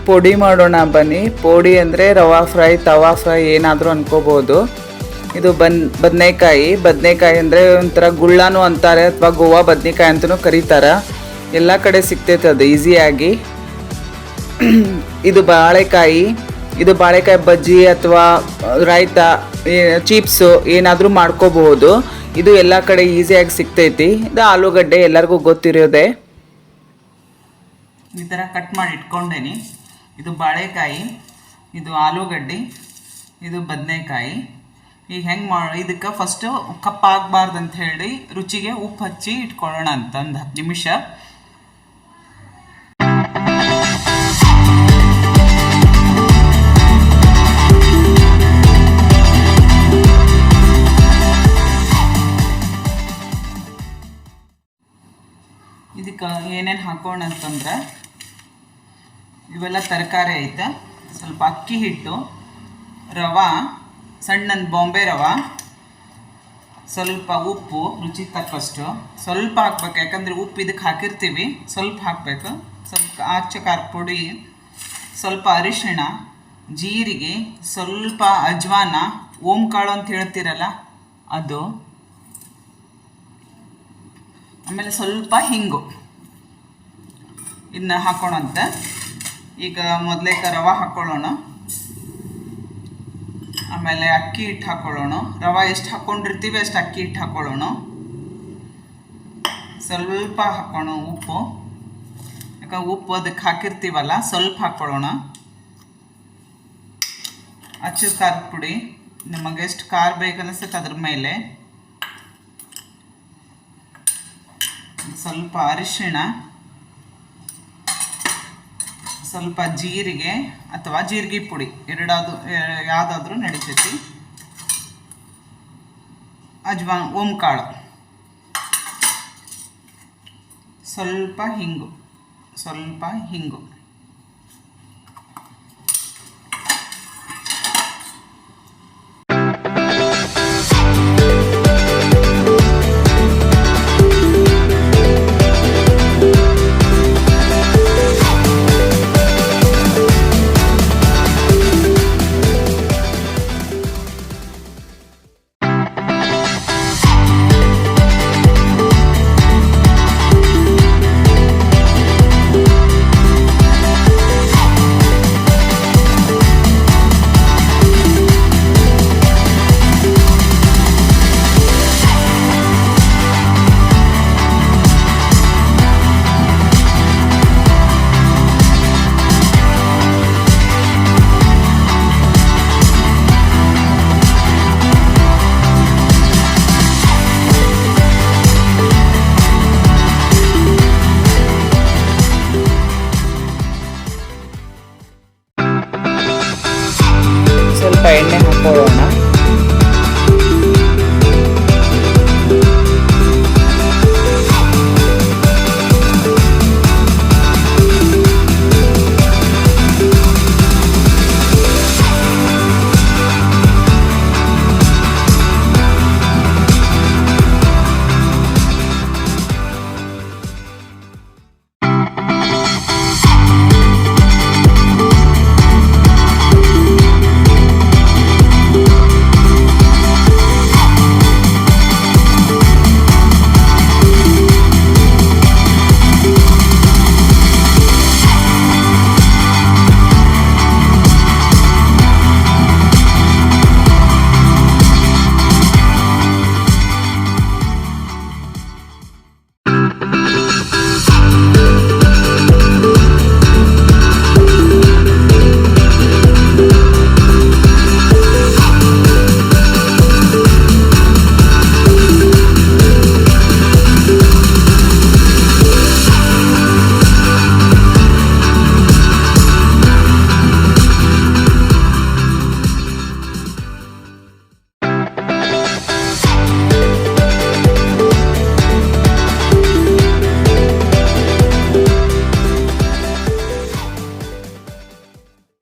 ಪೊಡಿ ಮಾಡೋಣ ಬನ್ನಿ. ಪೊಡಿ ಅಂದರೆ ರವಾ ಫ್ರೈ, ತವಾ ಫ್ರೈ ಏನಾದರೂ ಅನ್ಕೋಬೋದು. ಇದು ಬದನೆಕಾಯಿ ಅಂದರೆ ಒಂಥರ ಗುಳ್ಳಾನು ಅಂತಾರೆ ಅಥವಾ ಗೋವಾ ಬದನೆಕಾಯಿ ಅಂತಲೂ ಕರೀತಾರೆ. ಎಲ್ಲ ಕಡೆ ಸಿಗ್ತೈತೆ ಅದು ಈಸಿಯಾಗಿ. ಇದು ಬಾಳೆಕಾಯಿ ಬಜ್ಜಿ ಅಥವಾ ರಾಯ್ತ, ಚೀಪ್ಸು ಏನಾದರೂ ಮಾಡ್ಕೋಬಹುದು. ಇದು ಎಲ್ಲ ಕಡೆ ಈಸಿಯಾಗಿ ಸಿಗ್ತೈತಿ. ಇದು ಆಲೂಗಡ್ಡೆ ಎಲ್ಲರಿಗೂ ಗೊತ್ತಿರೋದೆ. ಈ ಥರ ಕಟ್ ಮಾಡಿ ಇಟ್ಕೊಂಡೇನಿ. ಇದು ಬಾಳೆಕಾಯಿ, ಇದು ಆಲೂಗಡ್ಡೆ, ಇದು ಬದನೆಕಾಯಿ. ಈಗ ಹೆಂಗೆ ಇದಕ್ಕೆ ಫಸ್ಟು ಕಪ್ಪಾಗಬಾರ್ದು ಅಂತ ಹೇಳಿ ರುಚಿಗೆ ಉಪ್ಪು ಹಚ್ಚಿ ಇಟ್ಕೊಳ್ಳೋಣ ಅಂತ ಒಂದು 10 ನಿಮಿಷ. ಇದಕ್ಕೆ ಏನೇನು ಹಾಕೋಣ ಅಂತಂದ್ರೆ ಇವೆಲ್ಲ ತರಕಾರಿ ಐತೆ, ಸ್ವಲ್ಪ ಅಕ್ಕಿ ಹಿಟ್ಟು, ರವೆ, ಸಣ್ಣ ಬಾಂಬೆ ರವೆ, ಸ್ವಲ್ಪ ಉಪ್ಪು ರುಚಿ ತಕ್ಕಷ್ಟು, ಸ್ವಲ್ಪ ಹಾಕ್ಬೇಕು ಯಾಕಂದರೆ ಉಪ್ಪು ಇದಕ್ಕೆ ಹಾಕಿರ್ತೀವಿ, ಸ್ವಲ್ಪ ಹಾಕಬೇಕು, ಸ್ವಲ್ಪ ಆಚೆ ಖಾರ ಪುಡಿ, ಸ್ವಲ್ಪ ಅರಿಶಿಣ, ಜೀರಿಗೆ, ಸ್ವಲ್ಪ ಅಜ್ವಾನ, ಓಂಕಾಳು ಅಂತ ಹೇಳ್ತೀರಲ್ಲ ಅದು, ಆಮೇಲೆ ಸ್ವಲ್ಪ ಹಿಂಗು. ಇದನ್ನ ಹಾಕೋಣಂತ. ಈಗ ಮೊದಲೇ ರವೆ ಹಾಕ್ಕೊಳ್ಳೋಣ, ಆಮೇಲೆ ಅಕ್ಕಿ ಹಿಟ್ಟು ಹಾಕ್ಕೊಳ್ಳೋಣ. ರವೆ ಎಷ್ಟು ಹಾಕ್ಕೊಂಡಿರ್ತೀವಿ ಅಷ್ಟು ಅಕ್ಕಿ ಹಿಟ್ಟು ಹಾಕ್ಕೊಳ್ಳೋಣ. ಸ್ವಲ್ಪ ಹಾಕೋಣ ಉಪ್ಪು, ಯಾಕಂದ್ರೆ ಉಪ್ಪು ಅದಕ್ಕೆ ಹಾಕಿರ್ತೀವಲ್ಲ, ಸ್ವಲ್ಪ ಹಾಕ್ಕೊಳ್ಳೋಣ. ಅಚ್ಚು ಖಾರದ ಪುಡಿ, ನಮಗೆ ಎಷ್ಟು ಖಾರ ಬೇಕನ್ನಿಸುತ್ತೆ ಅದ್ರ ಮೇಲೆ. ಸ್ವಲ್ಪ ಅರಿಶಿಣ, ಸ್ವಲ್ಪ ಜೀರಿಗೆ ಅಥವಾ ಜೀರಿಗೆ ಪುಡಿ, ಯಾವುದಾದ್ರೂ ನಡೀತೈತಿ. ಅಜ್ವಾನ್, ಓಂಕಾಳು, ಸ್ವಲ್ಪ ಹಿಂಗು. ಸ್ವಲ್ಪ ಎಣ್ಣೆ ಹಾಕೊಳ್ಳೋಣ.